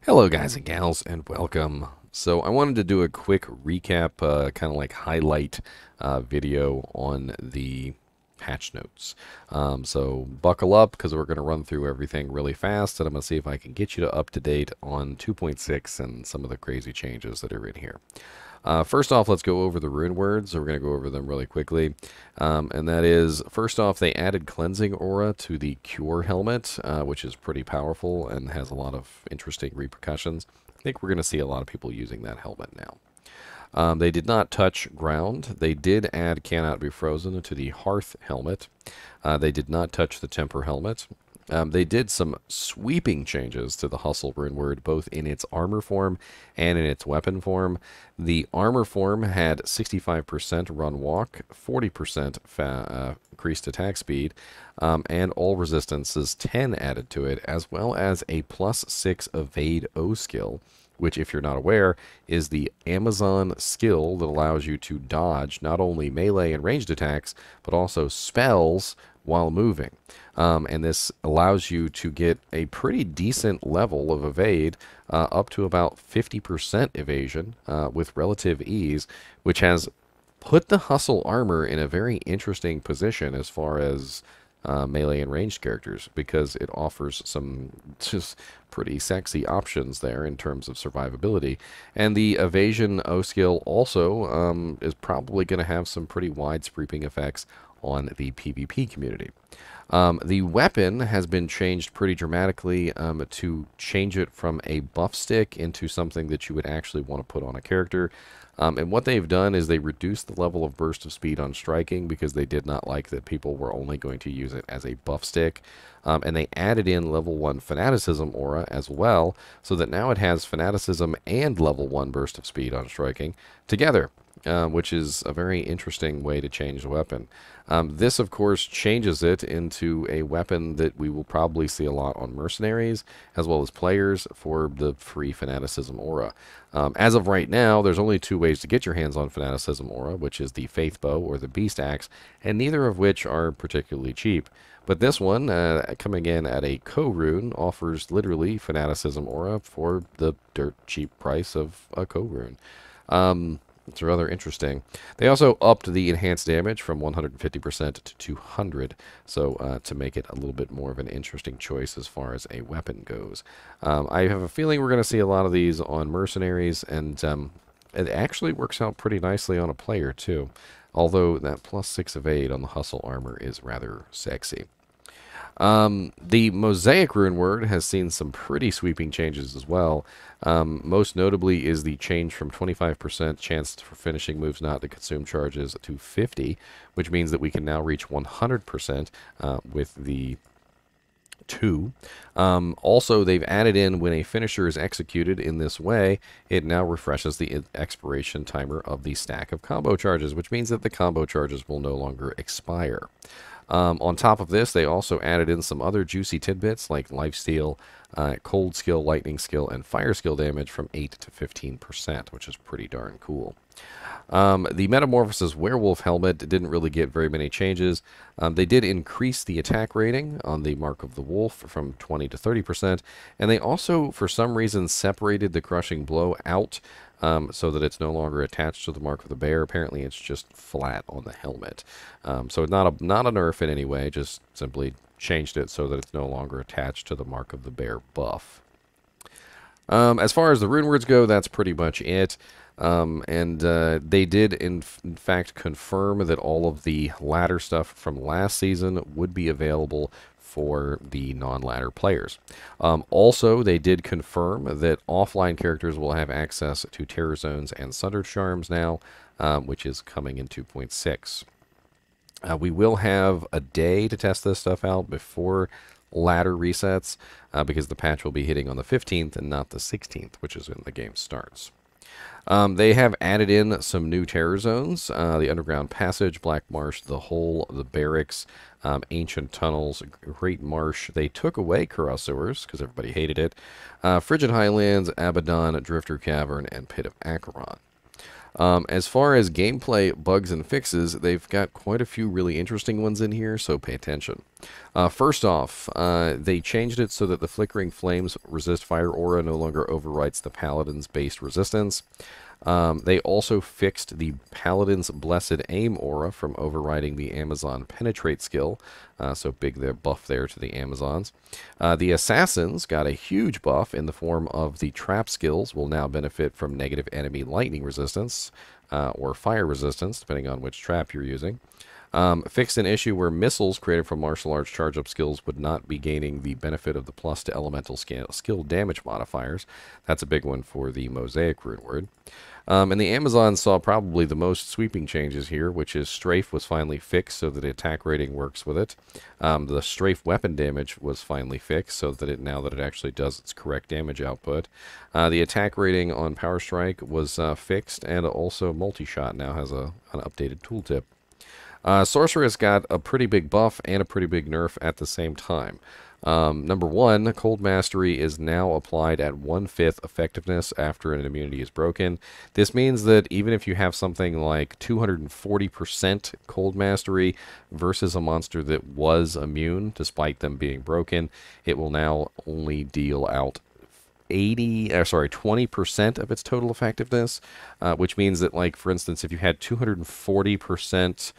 Hello guys and gals and welcome. So I wanted to do a quick recap, kind of like highlight video on the patch notes. So buckle up because we're going to run through everything really fast and I'm going to see if I can get you to up to date on 2.6 and some of the crazy changes that are in here. First off, let's go over the rune words. So we're going to go over them really quickly. And that is, first off, they added Cleansing Aura to the Cure helmet, which is pretty powerful and has a lot of interesting repercussions. I think we're going to see a lot of people using that helmet now. They did not touch ground. They did add Cannot Be Frozen to the Hearth helmet. They did not touch the Temper helmet. They did some sweeping changes to the Hustle rune word, both in its armor form and in its weapon form. The armor form had 65% run walk, 40% increased attack speed, and all resistances 10 added to it, as well as a +6 evade O skill, which, if you're not aware, is the Amazon skill that allows you to dodge not only melee and ranged attacks, but also spells while moving. And this allows you to get a pretty decent level of evade, up to about 50% evasion with relative ease, which has put the Hustle armor in a very interesting position as far as melee and ranged characters, because it offers some just pretty sexy options there in terms of survivability. And the evasion O skill also is probably going to have some pretty wide sweeping effects on the PvP community. The weapon has been changed pretty dramatically to change it from a buff stick into something that you would actually want to put on a character. And what they've done is they reduced the level of burst of speed on striking because they did not like that people were only going to use it as a buff stick. And they added in level 1 Fanaticism aura as well, so that now it has Fanaticism and level 1 burst of speed on striking together. Which is a very interesting way to change the weapon. This, of course, changes it into a weapon that we will probably see a lot on mercenaries, as well as players, for the free Fanaticism aura. As of right now, there's only two ways to get your hands on Fanaticism aura, which is the Faith Bow or the Beast Axe, and neither of which are particularly cheap. But this one, coming in at a co-rune, offers literally Fanaticism aura for the dirt cheap price of a co-rune. It's rather interesting. They also upped the enhanced damage from 150% to 200, so to make it a little bit more of an interesting choice as far as a weapon goes. I have a feeling we're going to see a lot of these on mercenaries, and it actually works out pretty nicely on a player too, although that +6 evade on the Hustle armor is rather sexy. The Mosaic rune word has seen some pretty sweeping changes as well. Most notably is the change from 25% chance for finishing moves not to consume charges to 50, which means that we can now reach 100% with the 2. Also, they've added in when a finisher is executed in this way, it now refreshes the expiration timer of the stack of combo charges, which means that the combo charges will no longer expire. On top of this, they also added in some other juicy tidbits like lifesteal, cold skill, lightning skill, and fire skill damage from 8 to 15%, which is pretty darn cool. The Metamorphosis Werewolf helmet didn't really get very many changes. They did increase the attack rating on the Mark of the Wolf from 20 to 30%, and they also, for some reason, separated the Crushing Blow out so that it's no longer attached to the Mark of the Bear. Apparently, it's just flat on the helmet. So it's not a nerf in any way, just simply changed it so that it's no longer attached to the Mark of the Bear buff. As far as the rune words go, that's pretty much it. They did, in fact, confirm that all of the ladder stuff from last season would be available for the non-ladder players. Also, they did confirm that offline characters will have access to Terror Zones and Sundered Charms now, which is coming in 2.6. We will have a day to test this stuff out before ladder resets, because the patch will be hitting on the 15th and not the 16th, which is when the game starts. They have added in some new terror zones, the Underground Passage, Black Marsh, the Hole, the Barracks, Ancient Tunnels, Great Marsh. They took away Kura Sewers, because everybody hated it, Frigid Highlands, Abaddon, Drifter Cavern, and Pit of Acheron. As far as gameplay bugs and fixes, they've got quite a few really interesting ones in here, so pay attention. First off, they changed it so that the flickering flames resist fire aura no longer overwrites the paladin's base resistance. They also fixed the Paladin's Blessed Aim aura from overriding the Amazon Penetrate skill, so big their buff there to the Amazons. The Assassins got a huge buff in the form of the Trap skills, will now benefit from negative enemy lightning resistance, or fire resistance, depending on which trap you're using. Fixed an issue where missiles created from martial arts charge-up skills would not be gaining the benefit of the plus to elemental skill damage modifiers. That's a big one for the Mosaic Rune Word. And the Amazon saw probably the most sweeping changes here, which is Strafe was finally fixed so that the attack rating works with it. The Strafe weapon damage was finally fixed so that now that it actually does its correct damage output. The attack rating on Power Strike was fixed, and also Multi-Shot now has an updated tooltip. Sorceress got a pretty big buff and a pretty big nerf at the same time. Number one, Cold Mastery is now applied at 1/5 effectiveness after an immunity is broken. This means that even if you have something like 240% Cold Mastery versus a monster that was immune, despite them being broken, it will now only deal out 20% of its total effectiveness, which means that, like, for instance, if you had 240%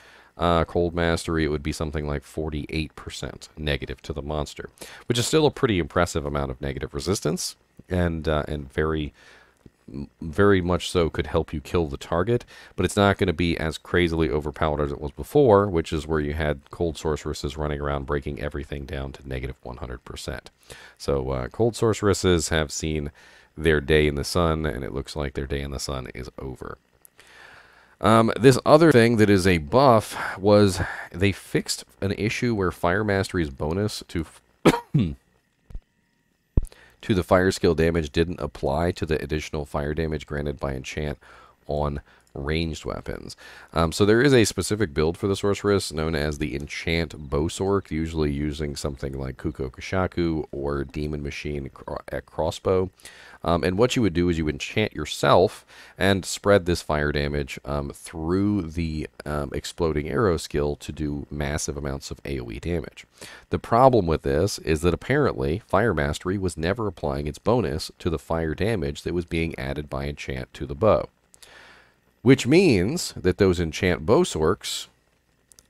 Cold Mastery, it would be something like 48% negative to the monster, which is still a pretty impressive amount of negative resistance, and very, very much so could help you kill the target, but it's not going to be as crazily overpowered as it was before, which is where you had Cold Sorceresses running around breaking everything down to negative 100%. So Cold Sorceresses have seen their day in the sun, and it looks like their day in the sun is over. This other thing that is a buff was they fixed an issue where Fire Mastery's bonus to to the fire skill damage didn't apply to the additional fire damage granted by enchant on ranged weapons. So there is a specific build for the sorceress known as the Enchant Bow Sorc, usually using something like Kuko Kashaku or Demon Machine at crossbow. And what you would do is you enchant yourself and spread this fire damage through the exploding arrow skill to do massive amounts of AoE damage. The problem with this is that apparently Fire Mastery was never applying its bonus to the fire damage that was being added by enchant to the bow. Which means that those enchant bow sorcs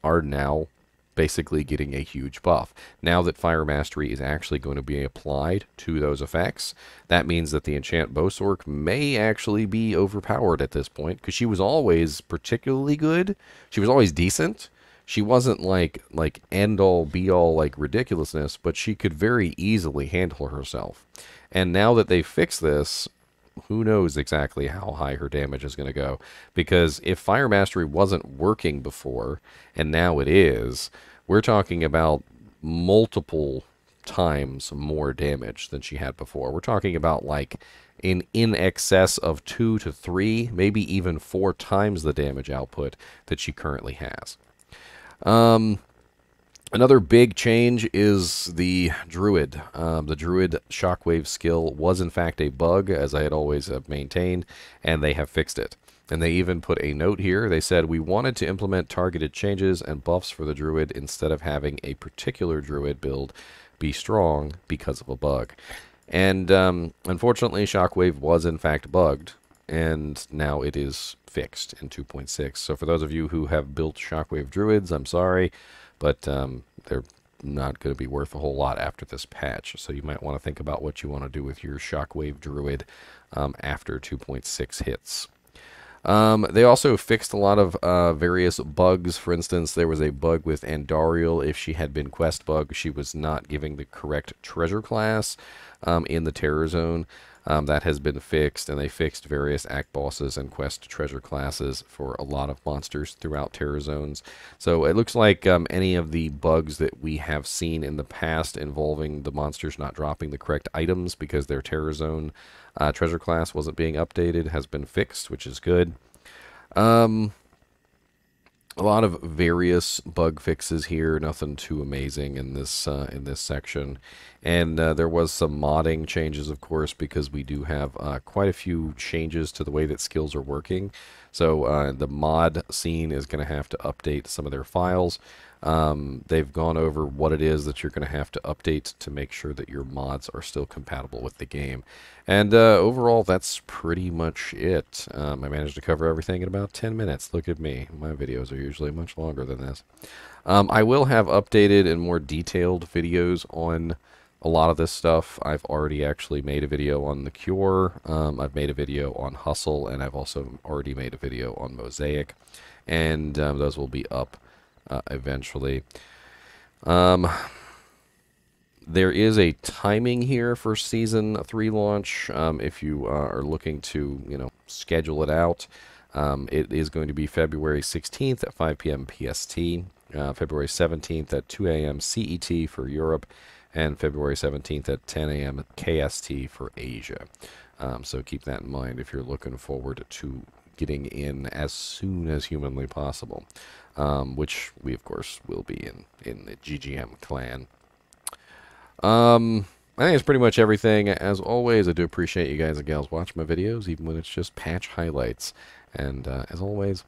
are now basically getting a huge buff. Now that Fire Mastery is actually going to be applied to those effects, that means that the enchant bow sorc may actually be overpowered at this point, because she was always particularly good. She was always decent. She wasn't like end-all, be-all, like ridiculousness, but she could very easily handle herself. And now that they fixed this, who knows exactly how high her damage is going to go. Because if Fire Mastery wasn't working before, and now it is, we're talking about multiple times more damage than she had before. We're talking about like in excess of 2 to 3, maybe even 4 times the damage output that she currently has. Another big change is the Druid. The Druid Shockwave skill was in fact a bug, as I had always maintained, and they have fixed it. And they even put a note here. They said, we wanted to implement targeted changes and buffs for the Druid instead of having a particular Druid build be strong because of a bug. And unfortunately, Shockwave was in fact bugged, and now it is fixed in 2.6. So for those of you who have built Shockwave Druids, I'm sorry, but they're not going to be worth a whole lot after this patch. So you might want to think about what you want to do with your Shockwave Druid after 2.6 hits. They also fixed a lot of various bugs. For instance, there was a bug with Andariel. If she had been quest bug, she was not giving the correct treasure class in the Terror Zone. That has been fixed, and they fixed various act bosses and quest treasure classes for a lot of monsters throughout Terror Zones. So it looks like any of the bugs that we have seen in the past involving the monsters not dropping the correct items because their Terror Zone treasure class wasn't being updated has been fixed, which is good. A lot of various bug fixes here, nothing too amazing in this section. And there was some modding changes, of course, because we do have quite a few changes to the way that skills are working. So the mod scene is going to have to update some of their files. They've gone over what it is that you're going to have to update to make sure that your mods are still compatible with the game. And overall, that's pretty much it. I managed to cover everything in about 10 minutes. Look at me. My videos are usually much longer than this. I will have updated and more detailed videos on a lot of this stuff. I've already actually made a video on the Cure. I've made a video on Hustle, and I've also already made a video on Mosaic. And those will be up eventually. There is a timing here for Season 3 launch. If you are looking to, schedule it out, it is going to be February 16th at 5 p.m. PST, February 17th at 2 a.m. CET for Europe, and February 17th at 10 a.m. KST for Asia. So keep that in mind if you're looking forward to getting in as soon as humanly possible, which we, of course, will be in the GGM clan. I think it's pretty much everything. As always, I do appreciate you guys and gals watching my videos, even when it's just patch highlights. And as always,